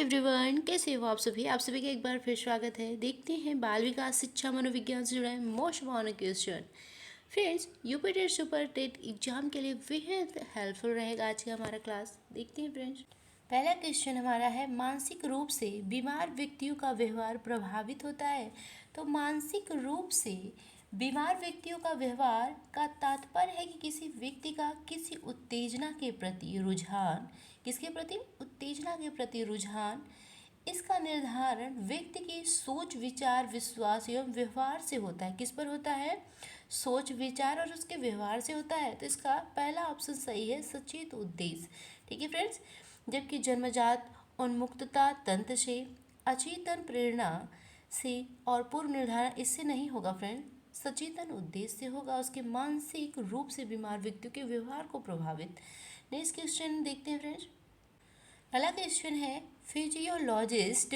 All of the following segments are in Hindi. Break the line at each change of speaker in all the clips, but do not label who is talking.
एवरीवन, कैसे हो आप सभी का एक बार फिर स्वागत है। देखते हैं बाल विकास शिक्षा मनोविज्ञान से जुड़ा है most important question. Friends, UP TET super TET exam के लिए बेहद हेल्पफुल रहेगा आज का हमारा क्लास। देखते हैं फ्रेंड्स, पहला क्वेश्चन हमारा है, मानसिक रूप से बीमार व्यक्तियों का व्यवहार प्रभावित होता है। तो मानसिक रूप से बीमार व्यक्तियों का व्यवहार का तात्पर्य है कि किसी व्यक्ति का किसी उत्तेजना के प्रति रुझान, किसके प्रति? उत्तेजना के प्रति रुझान। इसका निर्धारण व्यक्ति की सोच, विचार, विश्वास एवं व्यवहार से होता है। किस पर होता है? सोच, विचार और उसके व्यवहार से होता है। तो इसका पहला ऑप्शन सही है, सचेत उद्देश्य। ठीक है फ्रेंड्स, जबकि जन्मजात उन्मुक्तता तंत्र से, अचेतन प्रेरणा से और पूर्व निर्धारण इससे नहीं होगा फ्रेंड, सचेतन उद्देश्य से होगा। उसके मानसिक रूप से बीमार व्यक्तियों के व्यवहार को प्रभावित। नेक्स्ट क्वेश्चन देखते हैं फ्रेंड्स, पहला क्वेश्चन है, फिजियोलॉजिस्ट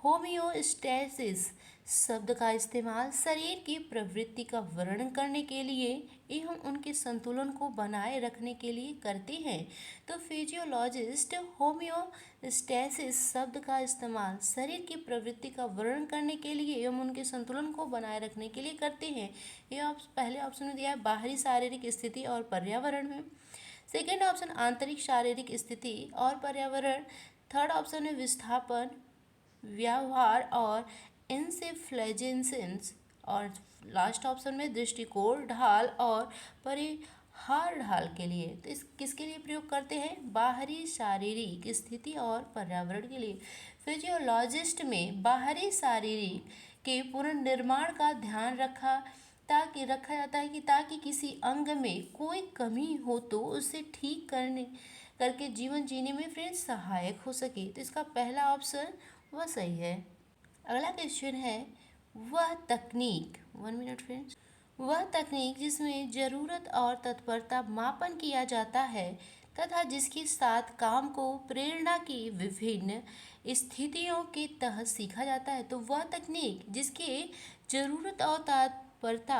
होमियोस्टेसिस शब्द का इस्तेमाल शरीर की प्रवृत्ति का वर्णन करने के लिए एवं उनके संतुलन को बनाए रखने के लिए करते हैं। तो फिजियोलॉजिस्ट होमियोस्टेसिस शब्द का इस्तेमाल शरीर की प्रवृत्ति का वर्णन करने के लिए एवं उनके संतुलन को बनाए रखने के लिए करते हैं। ये पहले ऑप्शन में दिया है बाहरी शारीरिक स्थिति और पर्यावरण में। सेकेंड ऑप्शन आंतरिक शारीरिक स्थिति और पर्यावरण। थर्ड ऑप्शन है विस्थापन, व्यवहार और इंसेफ्लाजेंसेंस। और लास्ट ऑप्शन में दृष्टिकोण, ढाल और परिहार ढाल के लिए। तो इस किसके लिए प्रयोग करते हैं? बाहरी शारीरिक स्थिति और पर्यावरण के लिए। फिजियोलॉजिस्ट में बाहरी शारीरिक के पुनर्निर्माण का ध्यान रखा जाता है कि ताकि किसी अंग में कोई कमी हो तो उसे ठीक करके जीवन जीने में फ्रेंड्स सहायक हो सके। तो इसका पहला ऑप्शन वह सही है। अगला क्वेश्चन है, वह तकनीक, 1 मिनट फ्रेंड्स, वह तकनीक जिसमें जरूरत और तत्परता मापन किया जाता है तथा जिसके साथ काम को प्रेरणा की विभिन्न स्थितियों के तहत सीखा जाता है। तो वह तकनीक जिसके जरूरत और तत्परता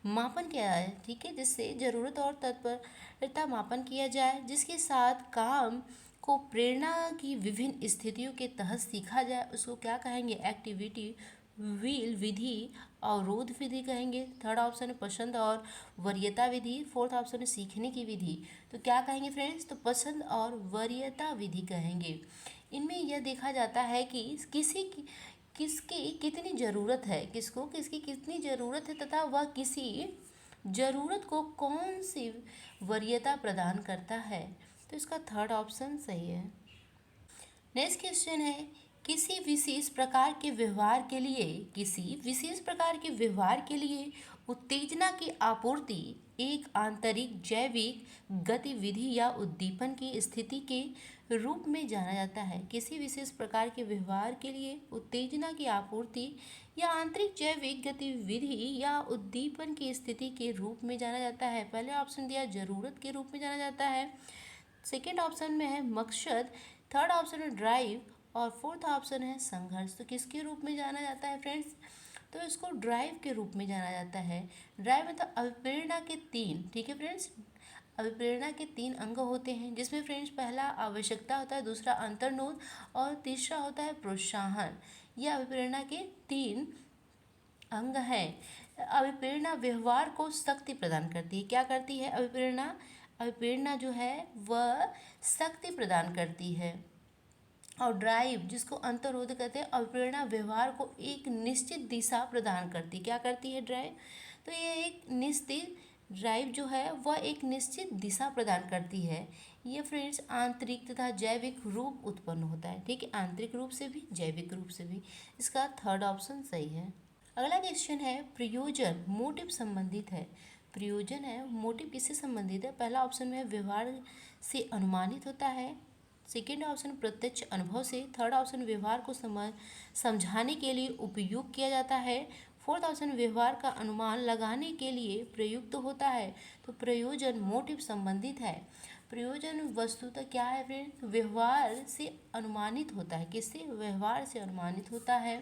मापन किया है, ठीक है, जिससे जरूरत और तत्परता मापन किया जाए, जिसके साथ काम को प्रेरणा की विभिन्न स्थितियों के तहत सीखा जाए, उसको क्या कहेंगे? एक्टिविटी व्हील विधि, अवरोध विधि कहेंगे। थर्ड ऑप्शन है पसंद और वरीयता विधि। फोर्थ ऑप्शन है सीखने की विधि। तो क्या कहेंगे फ्रेंड्स? तो पसंद और वरीयता विधि कहेंगे। इनमें यह देखा जाता है कि किसकी कितनी ज़रूरत है, किसकी कितनी ज़रूरत है तथा वह किसी ज़रूरत को कौन सी वरीयता प्रदान करता है। तो इसका थर्ड ऑप्शन सही है। नेक्स्ट क्वेश्चन है, किसी विशेष प्रकार के व्यवहार के लिए उत्तेजना की आपूर्ति एक आंतरिक जैविक गतिविधि या उद्दीपन की स्थिति के रूप में जाना जाता है। किसी विशेष प्रकार के व्यवहार के लिए उत्तेजना की आपूर्ति या आंतरिक जैविक गतिविधि या उद्दीपन की स्थिति के रूप में जाना जाता है। पहले ऑप्शन दिया जरूरत के रूप में जाना जाता है, सेकेंड ऑप्शन में है मकसद, थर्ड ऑप्शन है ड्राइव और फोर्थ ऑप्शन है संघर्ष। तो किसके रूप में जाना जाता है फ्रेंड्स? तो इसको ड्राइव के रूप में जाना जाता है। ड्राइव मतलब अभिप्रेरणा के 3, ठीक है फ्रेंड्स, अभिप्रेरणा के 3 अंग होते हैं, जिसमें फ्रेंड्स पहला आवश्यकता होता है, दूसरा अंतर्नोद और तीसरा होता है प्रोत्साहन। यह अभिप्रेरणा के 3 अंग हैं। अभिप्रेरणा व्यवहार को शक्ति प्रदान करती है। क्या करती है? अभिप्रेरणा जो है वह शक्ति प्रदान करती है। और ड्राइव, जिसको अंतरोध कहते हैं, अभिप्रेरणा व्यवहार को एक निश्चित दिशा प्रदान करती। क्या करती है? ड्राइव। तो ये एक निश्चित ड्राइव जो है वह एक निश्चित दिशा प्रदान करती है। ये फ्रेंड्स आंतरिक तथा जैविक रूप उत्पन्न होता है, ठीक है, आंतरिक रूप से भी जैविक रूप से भी। इसका थर्ड ऑप्शन सही है। अगला क्वेश्चन है, प्रयोजन मोटिव संबंधित है। प्रयोजन है, मोटिव किससे संबंधित है? पहला ऑप्शन में व्यवहार से अनुमानित होता है, सेकेंड ऑप्शन प्रत्यक्ष अनुभव से, थर्ड ऑप्शन व्यवहार को समझाने के लिए उपयोग किया जाता है, फोर्थ ऑप्शन व्यवहार का अनुमान लगाने के लिए प्रयुक्त होता है। तो प्रयोजन मोटिव संबंधित है। प्रयोजन वस्तुतः क्या है फ्रेंड? व्यवहार से अनुमानित होता है। किससे? व्यवहार से अनुमानित होता है।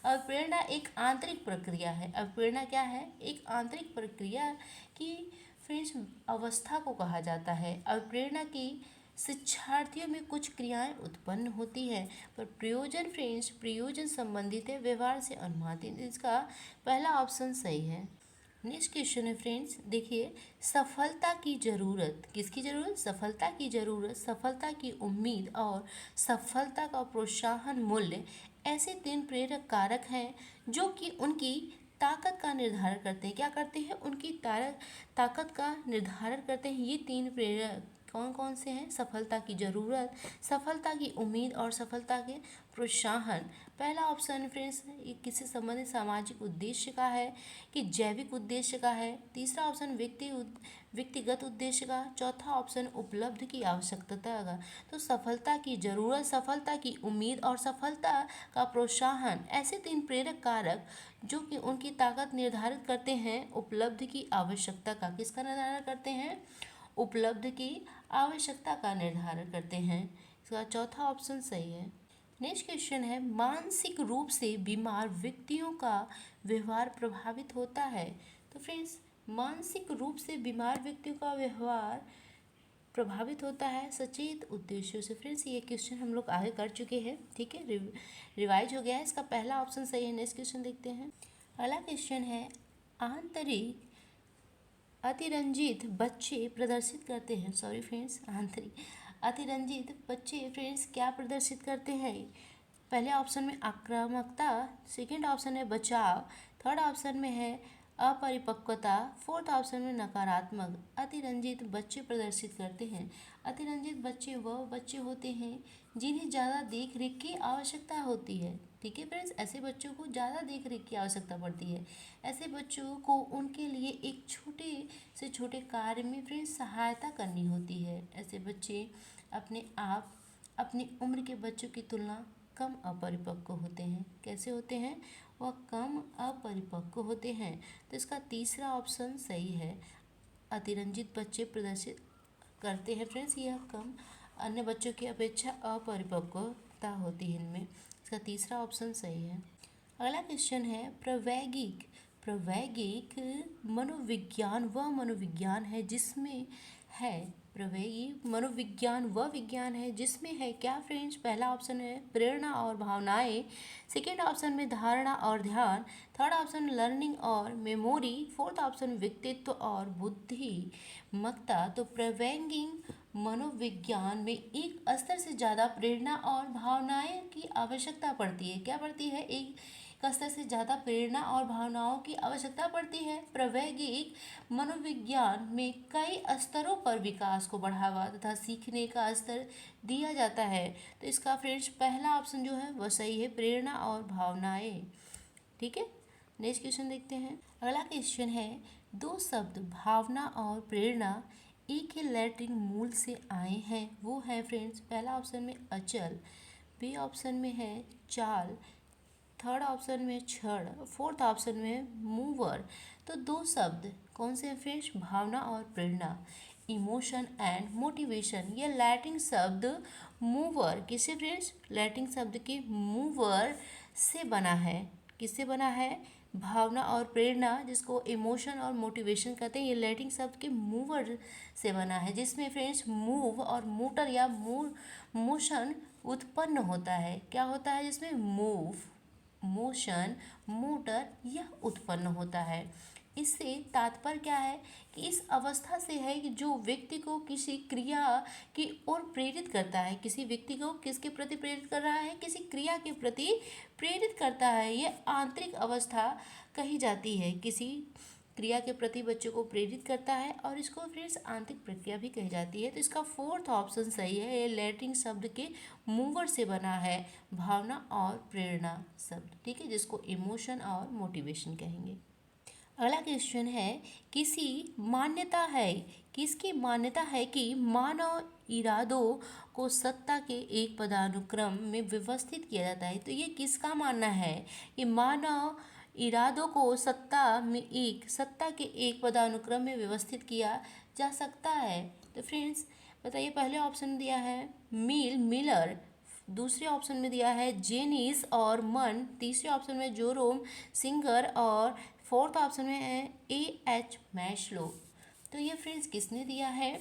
अभिप्रेरणा एक आंतरिक प्रक्रिया है। अभिप्रेरणा क्या है? एक आंतरिक प्रक्रिया की फ्रेंड्स अवस्था को कहा जाता है। अभिप्रेरणा की शिक्षार्थियों में कुछ क्रियाएं उत्पन्न होती हैं, पर प्रयोजन फ्रेंड्स प्रयोजन संबंधित है, व्यवहार से अनुमानित। इसका पहला ऑप्शन सही है। नेक्स्ट क्वेश्चन है फ्रेंड्स, देखिए, सफलता की ज़रूरत, किसकी ज़रूरत? सफलता की ज़रूरत, सफलता की उम्मीद और सफलता का प्रोत्साहन मूल्य ऐसे तीन प्रेरक कारक हैं जो कि उनकी ताकत का निर्धारण करते हैं। क्या करते हैं? उनकी ताकत का निर्धारण करते हैं। ये तीन प्रेरक कौन कौन से हैं? सफलता की ज़रूरत, सफलता की उम्मीद और सफलता के प्रोत्साहन। पहला ऑप्शन फ्रेंड्स ये किससे संबंधित? सामाजिक उद्देश्य का है कि जैविक उद्देश्य का है। तीसरा ऑप्शन व्यक्तिगत उद्देश्य का। चौथा ऑप्शन उपलब्ध की आवश्यकता का। तो सफलता की ज़रूरत, सफलता की उम्मीद और सफलता का प्रोत्साहन, ऐसे तीन प्रेरक कारक जो कि उनकी ताकत निर्धारित करते हैं उपलब्ध की आवश्यकता का। किसका निर्धारण करते हैं? उपलब्ध की आवश्यकता का निर्धारण करते हैं। इसका चौथा ऑप्शन सही है। नेक्स्ट क्वेश्चन है, मानसिक रूप से बीमार व्यक्तियों का व्यवहार प्रभावित होता है। तो फ्रेंड्स मानसिक रूप से बीमार व्यक्तियों का व्यवहार प्रभावित होता है सचेत उद्देश्यों से। फ्रेंड्स ये क्वेश्चन हम लोग आगे कर चुके हैं, ठीक है, रिवाइज हो गया है। इसका पहला ऑप्शन सही है। नेक्स्ट क्वेश्चन देखते हैं। अगला क्वेश्चन है, आंतरिक अतिरंजित बच्चे प्रदर्शित करते हैं, सॉरी फ्रेंड्स, आंतरिक अतिरंजित बच्चे फ्रेंड्स क्या प्रदर्शित करते हैं? पहले ऑप्शन में आक्रामकता, सेकंड ऑप्शन है बचाव, थर्ड ऑप्शन में है अपरिपक्वता, फोर्थ ऑप्शन में नकारात्मक। अतिरंजित बच्चे प्रदर्शित करते हैं। अतिरंजित बच्चे वह बच्चे होते हैं जिन्हें ज़्यादा देख रेख की आवश्यकता होती है, ठीक है फ्रेंड्स, ऐसे बच्चों को ज़्यादा देख रेख की आवश्यकता पड़ती है। ऐसे बच्चों को उनके लिए एक छोटे से छोटे कार्य में फ्रेंड्स सहायता करनी होती है। ऐसे बच्चे अपने आप अपनी उम्र के बच्चों की तुलना कम अपरिपक्व होते हैं। कैसे होते हैं? वह कम अपरिपक्व होते हैं। तो इसका तीसरा ऑप्शन सही है। अतिरंजित बच्चे प्रदर्शित करते हैं फ्रेंड्स, यह कम अन्य बच्चों की अपेक्षा अपरिपक्वता होती है इनमें। इसका तीसरा ऑप्शन सही है। अगला क्वेश्चन है, प्रवैगिक मनोविज्ञान वह मनोविज्ञान है जिसमें है प्रवैगिक मनोविज्ञान वह विज्ञान है जिसमें है क्या फ्रेंड्स? पहला ऑप्शन है प्रेरणा और भावनाएं, सेकेंड ऑप्शन में धारणा और ध्यान, थर्ड ऑप्शन लर्निंग और मेमोरी, फोर्थ ऑप्शन व्यक्तित्व और बुद्धिमत्ता। तो प्रवैगिक मनोविज्ञान में एक स्तर से ज़्यादा प्रेरणा और भावनाएं की आवश्यकता पड़ती है। क्या पड़ती है? एक स्तर से ज़्यादा प्रेरणा और भावनाओं की आवश्यकता पड़ती है। प्रवैगिक मनोविज्ञान में कई स्तरों पर विकास को बढ़ावा तथा सीखने का स्तर दिया जाता है। तो इसका फ्रेंड्स पहला ऑप्शन जो है वह सही है, प्रेरणा और भावनाएं, ठीक है। नेक्स्ट क्वेश्चन देखते हैं। अगला क्वेश्चन है, दो शब्द भावना और प्रेरणा एक ही लैटिन मूल से आए हैं, वो है फ्रेंड्स पहला ऑप्शन में अचल, बी ऑप्शन में है चाल, थर्ड ऑप्शन में क्षण, फोर्थ ऑप्शन में मूवर। तो दो शब्द कौन से हैं फ्रेंड्स? भावना और प्रेरणा, इमोशन एंड मोटिवेशन। यह लैटिन शब्द मूवर किससे फ्रेंड्स? लैटिन शब्द के मूवर से बना है। किससे बना है? भावना और प्रेरणा, जिसको इमोशन और मोटिवेशन कहते हैं, ये लैटिन शब्द के मूवर से बना है, जिसमें फ्रेंड्स मूव और मोटर या मोशन उत्पन्न होता है। क्या होता है जिसमें? मूव, मोशन, मोटर, यह उत्पन्न होता है। इससे तात्पर्य क्या है कि इस अवस्था से है कि जो व्यक्ति को किसी क्रिया की ओर प्रेरित करता है, किसी व्यक्ति को किसके प्रति प्रेरित कर रहा है? किसी क्रिया के प्रति प्रेरित करता है। यह आंतरिक अवस्था कही जाती है, किसी क्रिया के प्रति बच्चों को प्रेरित करता है, और इसको फ्रेंड्स आंतरिक प्रक्रिया भी कही जाती है। तो इसका फोर्थ ऑप्शन सही है। ये लैटिन शब्द के मूवर से बना है, भावना और प्रेरणा शब्द, ठीक है, जिसको इमोशन और मोटिवेशन कहेंगे। अगला क्वेश्चन है, किसकी मान्यता है कि मानव इरादों को सत्ता के एक पदानुक्रम में व्यवस्थित किया जाता है? तो ये किसका मानना है कि मानव इरादों को सत्ता के एक पदानुक्रम में व्यवस्थित किया जा सकता है? तो फ्रेंड्स बताइए, पहले ऑप्शन में दिया है मिलर, दूसरे ऑप्शन में दिया है जेनिस और मन, तीसरे ऑप्शन में जोरोम सिंगर और फोर्थ ऑप्शन में है A.H. मैस्लो। तो ये फ्रेंड्स किसने दिया है?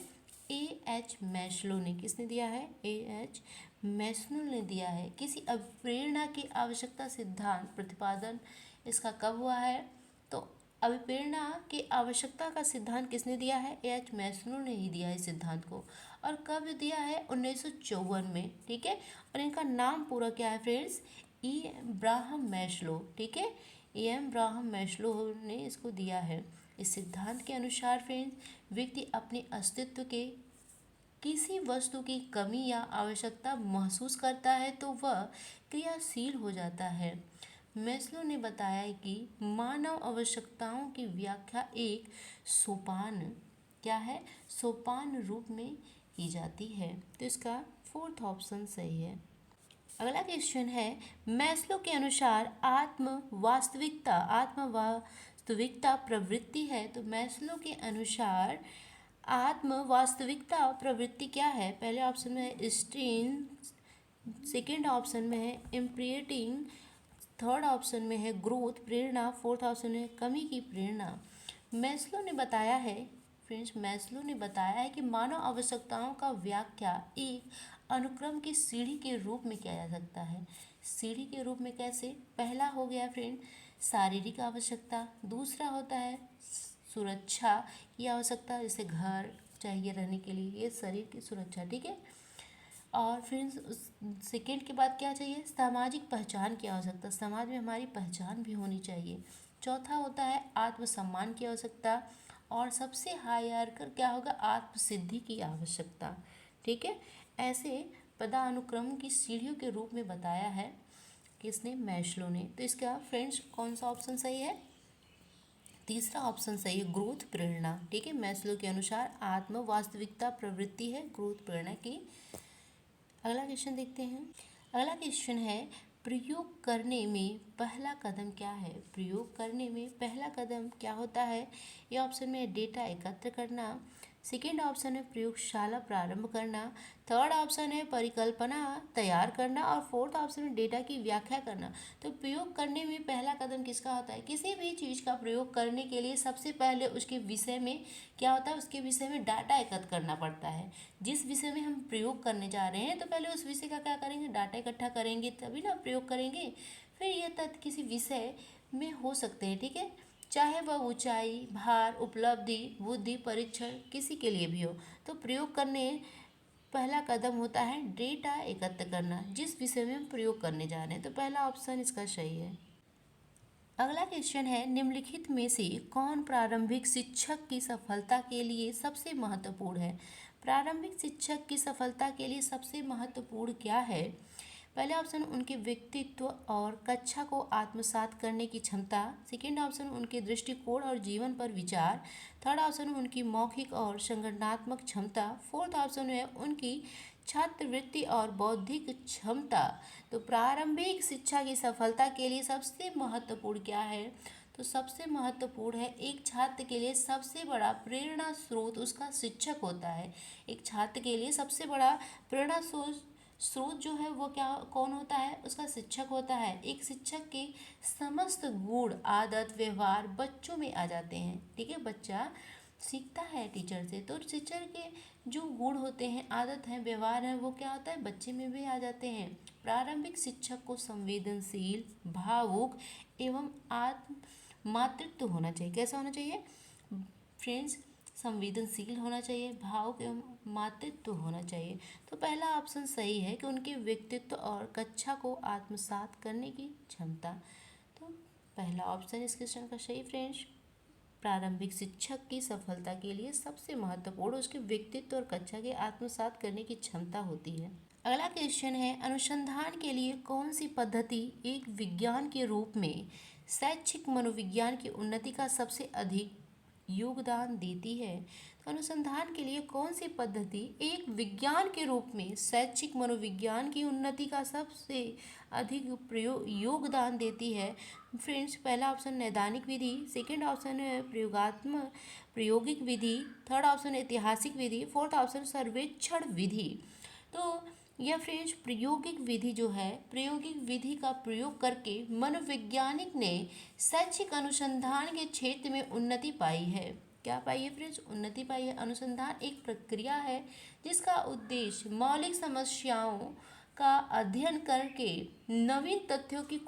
एच मैस्लो ने, किसने दिया है? एच मैस्लो ने दिया है। किसी अभिप्रेरणा की आवश्यकता सिद्धांत प्रतिपादन इसका कब हुआ है? तो अभिप्रेरणा की आवश्यकता का सिद्धांत किसने दिया है? एच मैस्लो ने ही दिया है इस सिद्धांत को। और कब दिया है? 1954 में। ठीक है, और इनका नाम पूरा क्या है फ्रेंड्स? ई अब्राहम मैस्लो। ठीक है, ए अब्राहम मैस्लो ने इसको दिया है। इस सिद्धांत के अनुसार फ्रेंड्स, व्यक्ति अपने अस्तित्व के किसी वस्तु की कमी या आवश्यकता महसूस करता है तो वह क्रियाशील हो जाता है। मैस्लो ने बताया कि मानव आवश्यकताओं की व्याख्या एक सोपान, क्या है? सोपान रूप में की जाती है। तो इसका फोर्थ ऑप्शन सही है। अगला क्वेश्चन है, मैस्लो के अनुसार आत्म वास्तविकता प्रवृत्ति है। तो मैस्लो के अनुसार आत्म वास्तविकता प्रवृत्ति क्या है? पहले ऑप्शन में है स्ट्रेन, सेकेंड ऑप्शन में है इम्प्रिएटिंग, थर्ड ऑप्शन में है ग्रोथ प्रेरणा, फोर्थ ऑप्शन में है कमी की प्रेरणा। मैस्लो ने बताया है फ्रेंड्स, मैस्लो ने बताया है कि मानव आवश्यकताओं का व्याख्या एक अनुक्रम की सीढ़ी के रूप में किया जा सकता है। सीढ़ी के रूप में कैसे? पहला हो गया फ्रेंड शारीरिक आवश्यकता, दूसरा होता है सुरक्षा की आवश्यकता, जैसे घर चाहिए रहने के लिए, ये शरीर की सुरक्षा। ठीक है, और फ्रेंड्स सेकेंड के बाद क्या चाहिए? सामाजिक पहचान की आवश्यकता, समाज में हमारी पहचान भी होनी चाहिए। चौथा होता है आत्मसम्मान की आवश्यकता, और सबसे हायर कर क्या होगा? आत्मसिद्धि की आवश्यकता। ठीक है, ऐसे पदानुक्रम की सीढ़ियों के रूप में बताया है किसने? मैस्लो ने। तो इसका फ्रेंड्स कौन सा ऑप्शन सही है? तीसरा ऑप्शन सही है, ग्रोथ प्रेरणा। ठीक है, मैस्लो के अनुसार आत्म वास्तविकता प्रवृत्ति है ग्रोथ प्रेरणा की। अगला क्वेश्चन देखते हैं। अगला क्वेश्चन है, प्रयोग करने में पहला कदम क्या है? प्रयोग करने में पहला कदम क्या होता है? ये ऑप्शन में डेटा एकत्र करना, सेकेंड ऑप्शन है प्रयोगशाला प्रारंभ करना, थर्ड ऑप्शन है परिकल्पना तैयार करना, और फोर्थ ऑप्शन है डेटा की व्याख्या करना। तो प्रयोग करने में पहला कदम किसका होता है? किसी भी चीज़ का प्रयोग करने के लिए सबसे पहले उसके विषय में क्या होता है? उसके विषय में डाटा एकत्र करना पड़ता है। जिस विषय में हम प्रयोग करने जा रहे हैं तो पहले उस विषय का क्या करेंगे? डाटा इकट्ठा करेंगे, तभी ना प्रयोग करेंगे। फिर ये तथ्य किसी विषय में हो सकते हैं। ठीक है, चाहे वह ऊंचाई, भार, उपलब्धि, बुद्धि, परीक्षण किसी के लिए भी हो। तो प्रयोग करने पहला कदम होता है डेटा एकत्र करना, जिस विषय में हम प्रयोग करने जा रहे हैं। तो पहला ऑप्शन इसका सही है। अगला क्वेश्चन है, निम्नलिखित में से कौन प्रारंभिक शिक्षक की सफलता के लिए सबसे महत्वपूर्ण है? प्रारंभिक शिक्षक की सफलता के लिए सबसे महत्वपूर्ण क्या है? पहले ऑप्शन उनके व्यक्तित्व और कक्षा को आत्मसात करने की क्षमता, सेकेंड ऑप्शन उनके दृष्टिकोण और जीवन पर विचार, थर्ड ऑप्शन उनकी मौखिक और संगठनात्मक क्षमता, फोर्थ ऑप्शन है उनकी छात्रवृत्ति और बौद्धिक क्षमता। तो प्रारंभिक शिक्षा की सफलता के लिए सबसे महत्वपूर्ण क्या है? तो सबसे महत्वपूर्ण है, एक छात्र के लिए सबसे बड़ा प्रेरणा स्रोत उसका शिक्षक होता है। एक छात्र के लिए सबसे बड़ा प्रेरणा स्रोत जो है वो क्या कौन होता है? उसका शिक्षक होता है। एक शिक्षक के समस्त गुण, आदत, व्यवहार बच्चों में आ जाते हैं। ठीक है, बच्चा सीखता है टीचर से, तो टीचर के जो गुण होते हैं, आदत है, व्यवहार है, वो क्या होता है? बच्चे में भी आ जाते हैं। प्रारंभिक शिक्षक को संवेदनशील, भावुक एवं आत्म मातृत्व होना चाहिए। कैसा होना चाहिए फ्रेंड्स? संवेदनशील होना चाहिए, भावुक एवं मातृत्व होना चाहिए। तो पहला ऑप्शन सही है कि उनके व्यक्तित्व और कक्षा को आत्मसात करने की क्षमता। तो पहला ऑप्शन इस क्वेश्चन का सही फ्रेंड्स। प्रारंभिक शिक्षक की सफलता के लिए सबसे महत्वपूर्ण उसके व्यक्तित्व और कक्षा के आत्मसात करने की क्षमता होती है। अगला क्वेश्चन है, अनुसंधान के लिए कौन सी पद्धति एक विज्ञान के रूप में शैक्षिक मनोविज्ञान की उन्नति का सबसे अधिक योगदान देती है? तो अनुसंधान के लिए कौन सी पद्धति एक विज्ञान के रूप में शैक्षिक मनोविज्ञान की उन्नति का सबसे अधिक योगदान देती है? फ्रेंड्स पहला ऑप्शन नैदानिक विधि, सेकेंड ऑप्शन है प्रयोगात्मक प्रायोगिक विधि, थर्ड ऑप्शन ऐतिहासिक विधि, फोर्थ ऑप्शन सर्वेक्षण विधि। तो यह फ्रेंड्स प्रायोगिक विधि जो है, प्रायोगिक विधि का प्रयोग करके मनोवैज्ञानिक ने शैक्षिक अनुसंधान के क्षेत्र में उन्नति पाई है। क्या पाई है फ्रेंड्स? उन्नति पाई है। अनुसंधान एक प्रक्रिया है जिसका उद्देश्य मौलिक समस्याओं का अध्ययन करके नवीन तथ्यों की